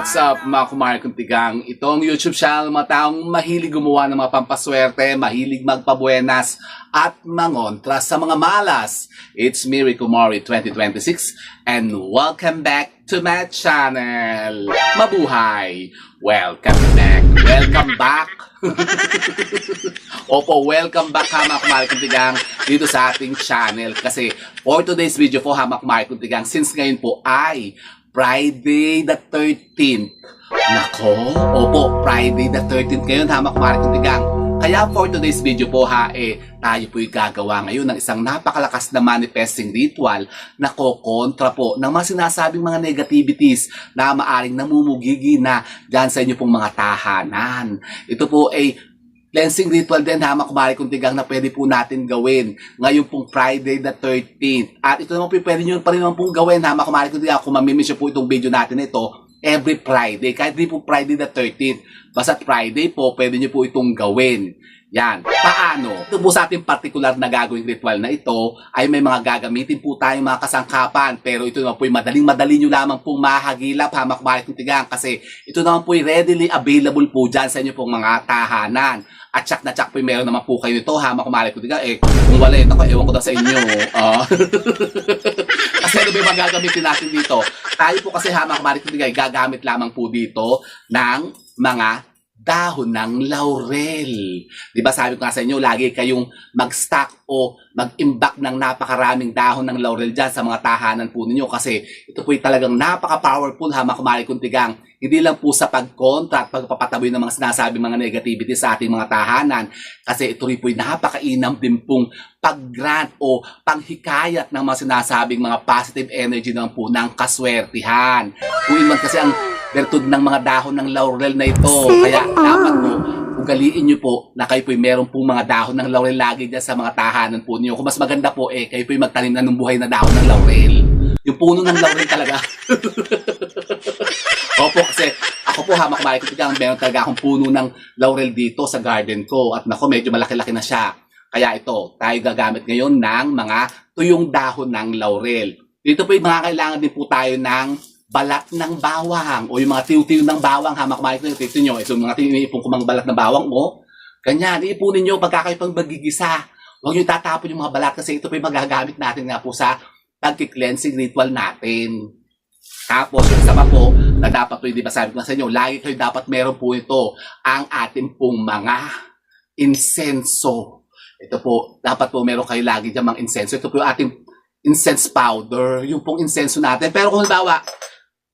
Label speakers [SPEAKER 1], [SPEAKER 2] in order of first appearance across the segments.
[SPEAKER 1] What's up mga kumare kong tigang? Itong YouTube channel mga taong mahilig gumawa ng mga pampaswerte, mahilig magpabuenas at mangontra sa mga malas. It's me, Rico Mori 2026 and welcome back to my channel. Mabuhay! Welcome back! Welcome back! Opo, welcome back ha mga kumare kong tigang dito sa ating channel. Kasi for today's video po ha mga kumare kong tigang, since ngayon po ay Friday the 13th. Nako, opo, Friday the 13th ngayon ha, mga kong tigang. Kaya for today's video po ha, tayo po'y gagawa ngayon ng isang napakalakas na manifesting ritual na kokontra po ng mga sinasabing mga negativities na maaring namumugigi na dyan sa inyo pong mga tahanan. Ito po ay cleansing ritual din ha, mga kong tigang, na pwede po natin gawin ngayon pong Friday the 13th. At ito naman po pwede nyo pa rin naman pong gawin ha, mga kong tigang, kung mamimiss po itong video natin ito every Friday. Kahit di po Friday the 13th, basta Friday po, pwede nyo po itong gawin. Yan. Paano? Ito po sa ating particular na gagawing ritual na ito ay may mga gagamitin po tayong mga kasangkapan. Pero ito naman po ay madaling-madali nyo lamang pong mahagilap ha, mga kong tigang, kasi ito naman po ay readily available po dyan sa inyo pong mga tahanan. At tsak na tsak po meron naman po kayo nito ha, mga kumare ko diga. Kung wala yun ako, ewan ko na sa inyo. Kasi ano ba yung magagamitin natin dito? Tayo po kasi ha, mga kumare ko diga, gagamit lamang po dito ng mga dahon ng laurel. Di ba sabi ko nga sa inyo, lagi kayong mag-stock o mag-imbak ng napakaraming dahon ng laurel dyan sa mga tahanan po ninyo, kasi ito po ay talagang napaka-powerful ha, mga kumare kong tigang. Hindi lang po sa pag-contra at pagpapataboy ng mga sinasabing mga negativity sa ating mga tahanan, kasi ito rin po ay napakainam din pong pag-grant o panghikayat ng mga sinasabing mga positive energy naman po ng kaswertihan. Kung man kasi ang bertud ng mga dahon ng laurel na ito, kaya dapat po ugaliin nyo po na kayo po ay meron pong mga dahon ng laurel lagi dyan sa mga tahanan po niyo. Kung mas maganda po kayo po ay magtanim na ng buhay na dahon ng laurel. Yung puno ng laurel talaga. Opo, kasi ako po ha, mga kaibigan, meron talaga akong puno ng laurel dito sa garden ko. At nako, medyo malaki-laki na siya. Kaya ito, tayo gagamit ngayon ng mga tuyong dahon ng laurel. Dito po ay mga kailangan din po tayo ng balat ng bawang o yung mga tiw-tiw ng bawang ha, mga kaibigan. Ito nyo, ito mga tiniipon ko mga balat ng bawang mo. Ganyan, iipunin nyo pagka kayo pang magigisa. Huwag nyo tatapon yung mga balat kasi ito po ay magagamit natin nga po sa pag-cleansing ritual natin. Tapos, yung sama po, na dapat po, hindi ba sabi ko sa inyo, lagi kayo dapat meron po ito, ang ating pong mga insenso. Ito po, dapat po meron kayo lagi dyan mga insenso. Ito po yung ating incense powder, yung pong insenso natin. Pero kung halimbawa,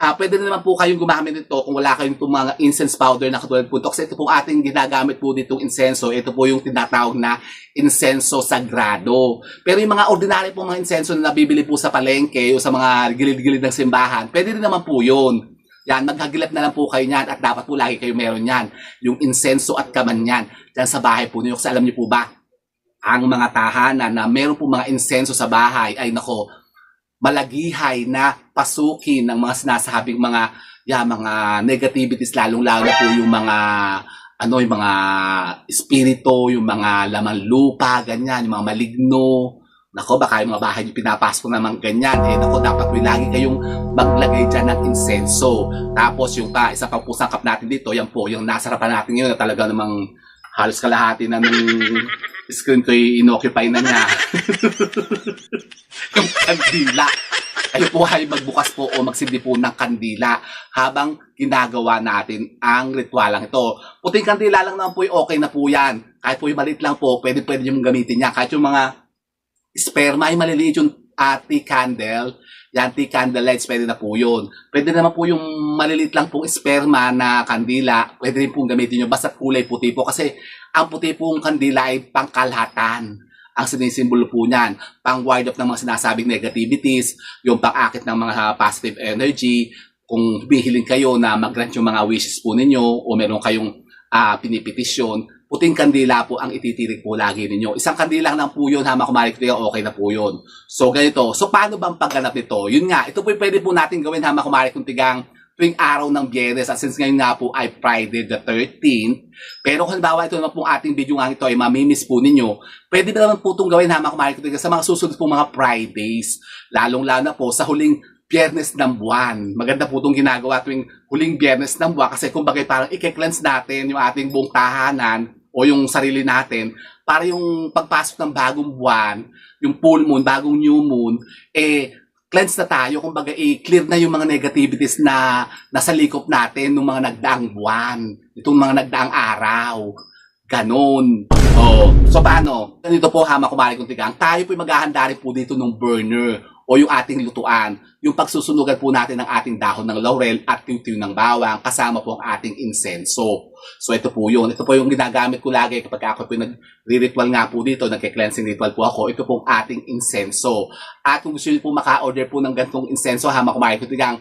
[SPEAKER 1] pwede na naman po kayong gumamit nito kung wala kayong itong mga incense powder na katulad po ito. Kasi ito pong ating ginagamit po ditong insenso. Ito po yung tinatawag na insenso sagrado. Pero yung mga ordinary po mga insenso na nabibili po sa palengke o sa mga gilid-gilid ng simbahan, pwede rin naman po yun. Yan, maghagilap na lang po kayo niyan at dapat po lagi kayo meron yan. Yung insenso at kaman yan. Diyan sa bahay po niyo. Kasi alam niyo po ba, ang mga tahanan na meron po mga insenso sa bahay ay nako, malagihay na pasukin ng mga sinasabing mga negativities, lalong-lalo na po yung mga yung mga espiritu, yung mga laman lupa, ganyan, yung mga maligno. Nako, baka yung mga bahay yung pinapasok naman ganyan. Nako, dapat may lagi kayong maglagay dyan ng insenso. Tapos yung isa pang pusangkap natin dito, yan po, yung nasa harapan natin ngayon na talaga namang halos kalahati na ng screen ko inoccupy na niya. Yung kandila. Kayo po ay magbukas po o magsindi po ng kandila habang ginagawa natin ang ritualang ito. Puting kandila lang naman po okay na po yan. Kahit po yung maliit lang po, pwede yung gamitin niya. Kahit yung mga sperma ay maliliit yung tea candle, yan, tea candle lights, pwede na po yun. Pwede naman po yung maliliit lang pong sperma na kandila, pwede rin pong gamitin nyo. Basta kulay puti po. Kasi ang puti pong kandila ay pangkalahatan. Ang sinisimbolo po niyan, pang-ward off ng mga sinasabing negativities, yung pang-akit ng mga positive energy. Kung humihiling kayo na mag-grant yung mga wishes po ninyo o meron kayong pinipetisyon, puting kandila po ang ititirik po lagi ninyo. Isang kandila lang po yun, ha, makumarik ko, okay na po yun. So, ganito. So, paano bang pagganap nito? Yun nga, ito po pwede po natin gawin, ha, makumarik kong tigang, tuwing araw ng Biyernes, at since ngayon nga po ay Friday the 13th, pero kung halimbawa ito naman pong ating video nga ito ay mamimiss po ninyo, pwede na naman po itong gawin ha, mga kumari ko sa mga susunod pong mga Fridays, lalong-lalo na po sa huling Biyernes ng buwan. Maganda po itong ginagawa tuwing huling Biyernes ng buwan kasi kumbaga parang i-cleanse natin yung ating buong tahanan o yung sarili natin para yung pagpasok ng bagong buwan, yung full moon, bagong new moon, cleanse na tayo. Kumbaga i-clear na yung mga negativities na nasa likop natin ng mga nagdaang buwan, itong mga nagdaang araw. Ganon. So paano? Ganito po kumari kong tigang. Tayo po maghahanda rin po dito ng burner o yung ating lutuan. Yung pagsusunugan po natin ng ating dahon ng laurel at tiw-tiw ng bawang kasama po ang ating insenso. So ito po yun. Ito po yung ginagamit ko lagi kapag ako po nag-ritual nga po dito, nagke-cleansing ritual po ako. Ito pong ating insenso. At kung gusto nyo po maka-order po ng gantong insenso, kumari kong tigang,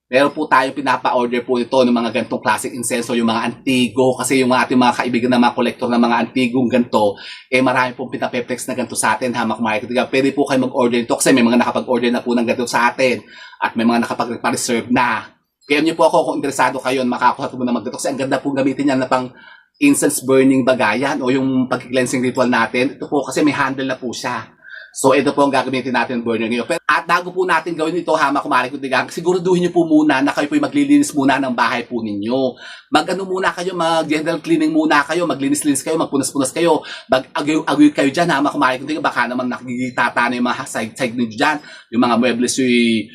[SPEAKER 1] meron po tayong pinapa-order po ito ng mga gantong classic insenso, yung mga antigo. Kasi yung ating mga kaibigan na mga kolektor ng mga antigong ganto, marami pong pinapeplex na ganto sa atin, kumari. Pwede po kayo mag-order ito kasi may mga nakapag-order na po ng ganto sa atin at may mga nakapag-reserve na. PM niyo po ako kung interesado kayo, makakuha po na mag-ganto kasi ang ganda po gamitin yan na pang incense burning bagayan o yung pag-cleansing ritual natin. Ito po kasi may handle na po siya. So, ito po ang gagamitin natin burner ngayon. At bago po natin gawin ito, kumari kong tigang, siguraduhin niyo po muna na kayo po maglilinis muna ng bahay po ninyo. Mag-ano muna kayo, mag-general cleaning muna kayo, maglinis-linis kayo, magpunas-punas kayo, mag-agoy kayo dyan, kumari kong tigang, baka naman nakikitata na yung mga side niyo dyan, yung mga muebles yung,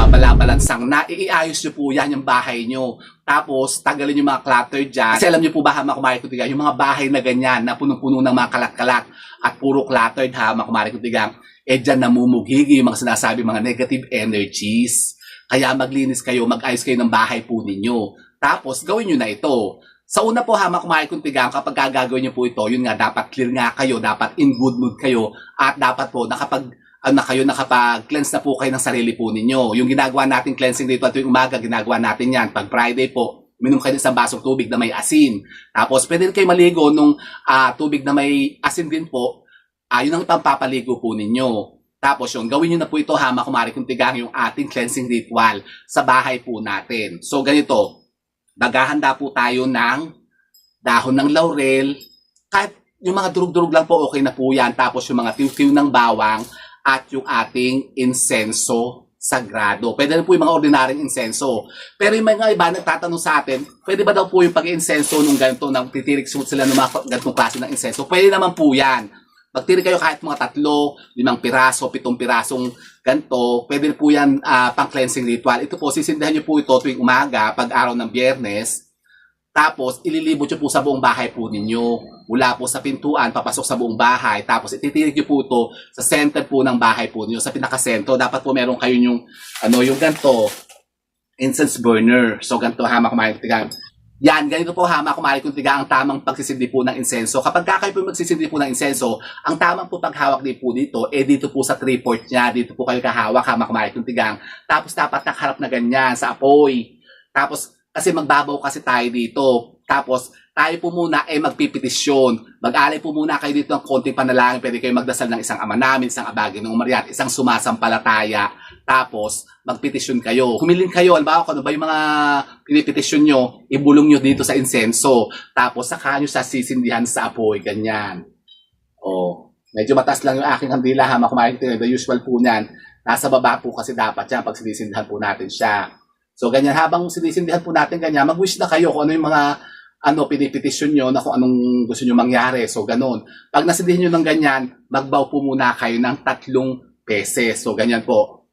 [SPEAKER 1] balabalansang na, iayos nyo po yan yung bahay nyo. Tapos, tagalin yung mga clutter dyan. Kasi alam nyo po ba, kumari kong tigang, yung mga bahay na ganyan, na punong-puno ng mga kalat-kalat, at puro cluttered kumari kong tigang, dyan namumughigi yung mga sinasabi mga negative energies. Kaya maglinis kayo, mag-ayos kayo ng bahay po ninyo. Tapos, gawin nyo na ito. Sa una po kumari kong tigang, kapag gagawin nyo po ito, yun nga, dapat clear nga kayo, dapat in good mood kayo, at dapat po nakapag-cleanse na po kayo ng sarili po ninyo. Yung ginagawa natin cleansing dito at tuwing umaga, ginagawa natin yan. Pag Friday po, minom kayo isang basong tubig na may asin. Tapos, pwede kayo maligo nung tubig na may asin din po. Yun ang pampapaligo po ninyo. Tapos yun, gawin nyo na po ito kumari kung tigang yung ating cleansing ritual sa bahay po natin. So, ganito. Maghahanda po tayo ng dahon ng laurel. Kahit yung mga durug-durug lang po, okay na po yan. Tapos yung mga tiw-tiw ng bawang at yung ating insenso sagrado. Pwede na po yung mga ordinaryong insenso. Pero yung mga iba nagtatanong sa atin, pwede ba daw po yung pag-insenso nung ganito, nang titirik sila ng mga ganitong klase ng insenso? Pwede naman po yan. Magtiri kayo kahit mga 3, 5 piraso, 7 pirasong ganito. Pwede po yan pang-cleansing ritual. Ito po, sisindihan nyo po ito tuwing umaga, pag araw ng Biyernes. Tapos, ililibot nyo po sa buong bahay po ninyo. Mula po sa pintuan, papasok sa buong bahay. Tapos, ititirik nyo po ito sa center po ng bahay po ninyo. Sa pinaka-sentro, dapat po meron kayo yung, yung ganito, incense burner. So, ganito, kumari kong tigang. Yan, ganito po kumari kong tigang ang tamang pagsisindi po ng insenso. Kapag kayo po magsisindi po ng insenso, ang tamang po paghawak din po dito, dito po sa 3/4 niya, dito po kayo kahawak, kumari kong tigang. Tapos, dapat nakaharap na ganyan sa apoy. Tapos, kasi magbabaw kasi tayo dito. Tapos, tayo po muna magpipetisyon. Mag-alay po muna kayo dito ng konting panalangin. Pwede kayo magdasal ng isang ama namin, isang abagin ng Maria, at isang sumasampalataya. Tapos, magpetisyon kayo. Humiling kayo. Halimbawa, kung ano ba yung mga pinipetisyon nyo, ibulong nyo dito sa insenso. Tapos, saka nyo sa sisindihan sa apoy. Ganyan. Medyo mataas lang yung aking kandila. Kumain the usual po niyan. Nasa baba po kasi dapat yan pag sinisindihan po natin siya. So, ganyan, habang sinisindihan po natin ganyan, mag-wish na kayo kung ano yung mga pinipetisyon nyo na kung anong gusto nyo mangyari. So, ganun. Pag nasindihan nyo ng ganyan, magbaw po muna kayo ng 3 beses. So, ganyan po.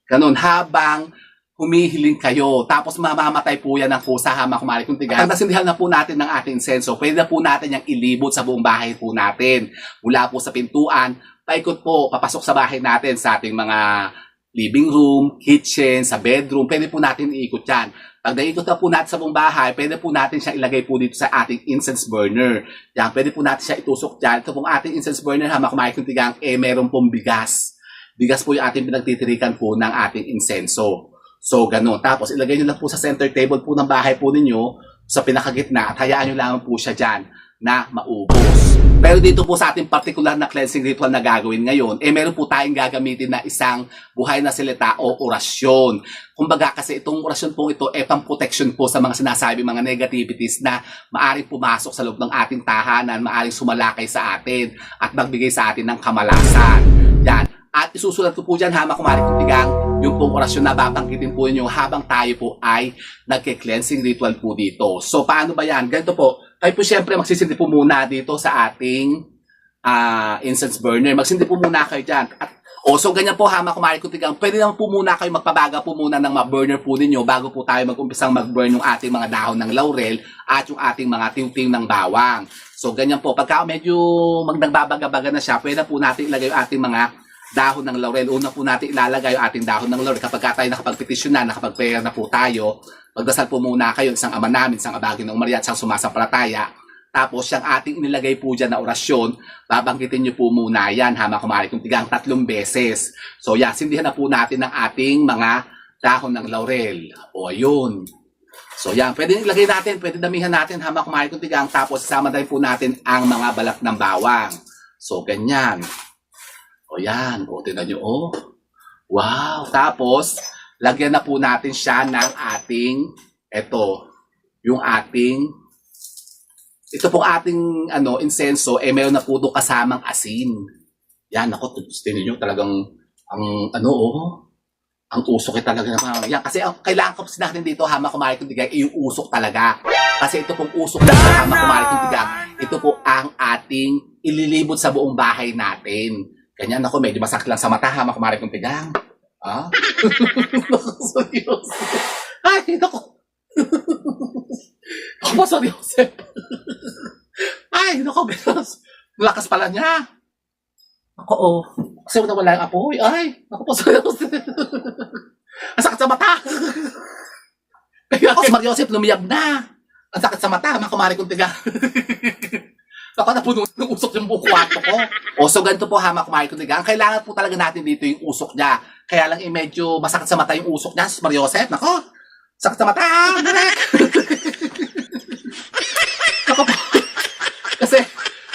[SPEAKER 1] Ganun, habang humihiling kayo. Tapos mamamatay po yan ng kusa kumari kong tigang. Pag nasindihan na po natin ng ating insenso, pwede na po natin yung ilibot sa buong bahay po natin. Mula po sa pintuan, paikot po, papasok sa bahay natin sa ating mga living room, kitchen, sa bedroom. Pwede po natin iikot yan. Pag naikot na po natin sa buong bahay, pwede po natin siya ilagay po dito sa ating incense burner. Yan, pwede po natin siya itusok dyan. Ito pong ating incense burner, kumari kong tigang, meron pong bigas. Bigas po yung ating pinagtitirikan po ng ating insenso. So, ganun. Tapos, ilagay nyo lang po sa center table po ng bahay po ninyo, sa pinakagitna, at hayaan nyo lang po siya dyan. na maubos. Pero dito po sa ating particular na cleansing ritual na gagawin ngayon, meron po tayong gagamitin na isang buhay na salita o orasyon. Kumbaga kasi itong orasyon po ito pang-protection po sa mga sinasabi mga negativities na maaring pumasok sa loob ng ating tahanan, maaring sumalakay sa atin at magbigay sa atin ng kamalasan. Yan. At isusulat ko po dyan, hama kumari kong tigang, yung pong orasyon na babanggitin po ninyo habang tayo po ay nagke-cleansing ritual po dito. So, paano ba yan? Ganito po, tayo po syempre magsisindi po muna dito sa ating incense burner. Magsindi po muna kayo dyan. At, so ganyan po, hama kumari kong tigang, pwede naman po muna kayo magpabaga po muna ng burner po ninyo bago po tayo mag-umpisang mag-burn yung ating mga dahon ng laurel at yung ating mga tiw-tiw ng bawang. So, ganyan po. Pagka medyo nagbabaga-baga na siya, pwede po natin ilagay yung ating mga dahon ng laurel. Una po natin ilalagay yung ating dahon ng laurel. Kapag tayo nakapagpetisyon na, nakapag-prayer na po tayo, magdasal po muna kayo, isang ama namin, isang abagin ng Maria, at isang sumasampalataya. Tapos, yung ating inilagay po dyan na orasyon, babanggitin nyo po muna yan, hama kumari kung tigang 3 beses. So, yan, sindihan na po natin ang ating mga dahon ng laurel. O, yun. So, yan, pwede ilagay natin, pwede damihan natin, hama kumari kung tigang, tapos isama din po natin ang mga balat ng bawang. So, ganyan. O yan, o tingnan nyo, o. Wow, tapos, lagyan na po natin siya ng ating, ito pong ating, insenso, meron na po ito kasamang asin. Yan, ako, tingnan nyo, talagang, ang usok talaga naman. Yan, kasi kailangan ko natin dito, hama kumari kong tigay, yung usok talaga. Kasi ito pong usok na hama kumari kong tigay, ito po ang ating ililibot sa buong bahay natin. Ganyan ako, medyo masakit lang sa mata, hama kumari kong tigang. Ha? Seryoso. Ay, naku. Ako po, seryoso. Ay, naku, lakas pala niya. Ako, kasi wala yung apoy. Ay, naku po, seryoso. Ang sakit sa mata. Kaya ako, si Mariosep, lumiyab na. Ang sakit sa mata, hama kumari kong tigang. Ako na puno ng usok yung buong kwarto ko. So ganito po, hama kumari kong tigang. Ang kailangan po talaga natin dito yung usok niya. Kaya lang medyo masakit sa mata yung usok niya, Mariosep. Nako, sakit sa mata. Nako po. Kasi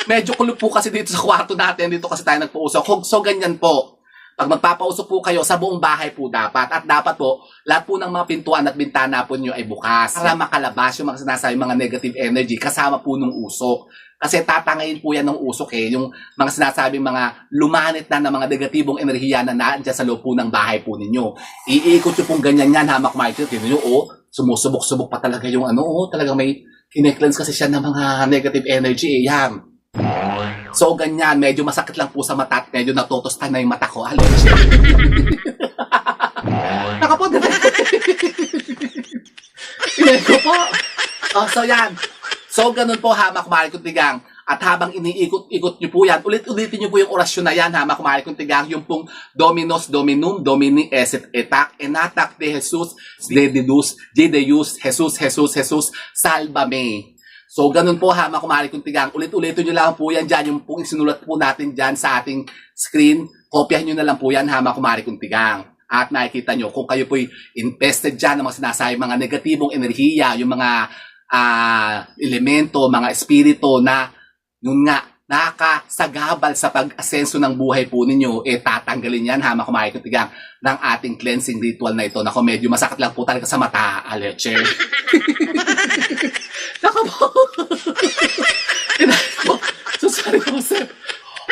[SPEAKER 1] medyo kulog po kasi dito sa kwarto natin. Dito kasi tayo nagpo-usok. So ganyan po. Pag magpapausok po kayo, sa buong bahay po dapat. At dapat po, lahat po ng mga pintuan at bintana po nyo ay bukas. Para makalabas yung mga sinasabi, mga negative energy kasama po ng usok. Kasi tatangayin po yan ng usok yung mga sinasabing mga lumanit na ng mga negatibong enerhiya na naandyan sa loob po ng bahay po ninyo. Iikot nyo pong ganyan yan, hamak Michael. Tignan nyo, sumusubok-subok pa talaga yung talagang may kinecleanse kasi siya ng mga negative energy. Yan. So, ganyan, medyo masakit lang po sa mata at medyo natutostan na yung mata ko. Allergy. Nakapod. Ito po. So, yan. So, ganun po, hamak kumari kong tigang. At habang iniikot-ikot nyo po yan, ulit-ulitin nyo po yung orasyon na yan, hamak kumari kong tigang. Yung pong Dominos, Dominum, Domini, Eset, Etak, Enatak de Jesus, de Deus, de Deus, Jesus, Jesus, Jesus, Salvame. So, ganun po, hama kumari kong tigang. Ulit-ulitin nyo lang po yan dyan. Yung pong isinulat po natin dyan sa ating screen. Kopyahin nyo na lang po yan, hama kumari kong tigang. At nakikita nyo, kung kayo po'y invested dyan ng mga sinasabi, mga negatibong enerhiya, yung mga elemento, mga espiritu na, yun nga, nakakasagabal sa pag-asenso ng buhay po ninyo, tatanggalin yan, hama kumari kong tigang, ng ating cleansing ritual na ito. Nako, medyo masakit lang po talaga sa mata, Aleche. Nako po. So, sorry po, sir.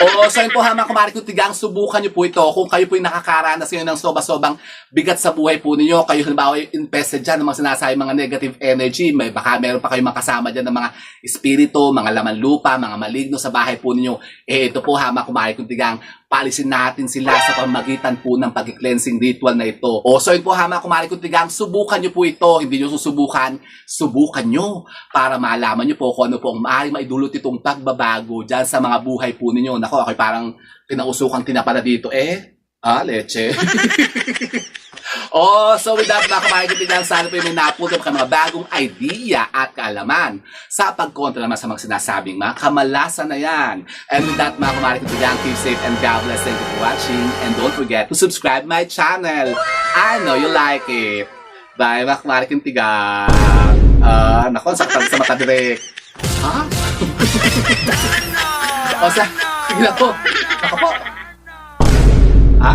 [SPEAKER 1] So yun po, hama kumari kong tigang, subukan nyo po ito. Kung kayo po yung nakakaranas ngayon ng soba-sobang bigat sa buhay po ninyo, kayo halimbawa yung invested dyan ng mga sinasabi, mga negative energy, baka meron pa kayong makasama dyan ng mga espiritu, mga laman lupa, mga maligno sa bahay po ninyo. Ito po, hama kumari kong tigang, paalisin natin sila sa pamagitan po ng pag-cleansing ritual na ito. So yun po, hama kumari kong tigang, subukan nyo po ito. Hindi nyo susubukan, subukan nyo para malaman nyo po kung ano po ang maaaring maidulot itong pagbabago dyan sa mga buhay po ninyo. Nako, ako'y parang pinausukan tinapala dito leche. So with that, mga kumari kong tigang, sana po yung may napunto ka mga bagong idea at kaalaman sa pagkontra naman sa mga sinasabing mga kamalasan na yan. And with that, mga kumari kong tigang, keep safe and God bless. Thank you for watching. And don't forget to subscribe my channel. I know you like it. Bye, mga kumari kong tigang. Nako, saktan sa mata direct. Ha? O sa, tingnan ko. Ako po. Ha?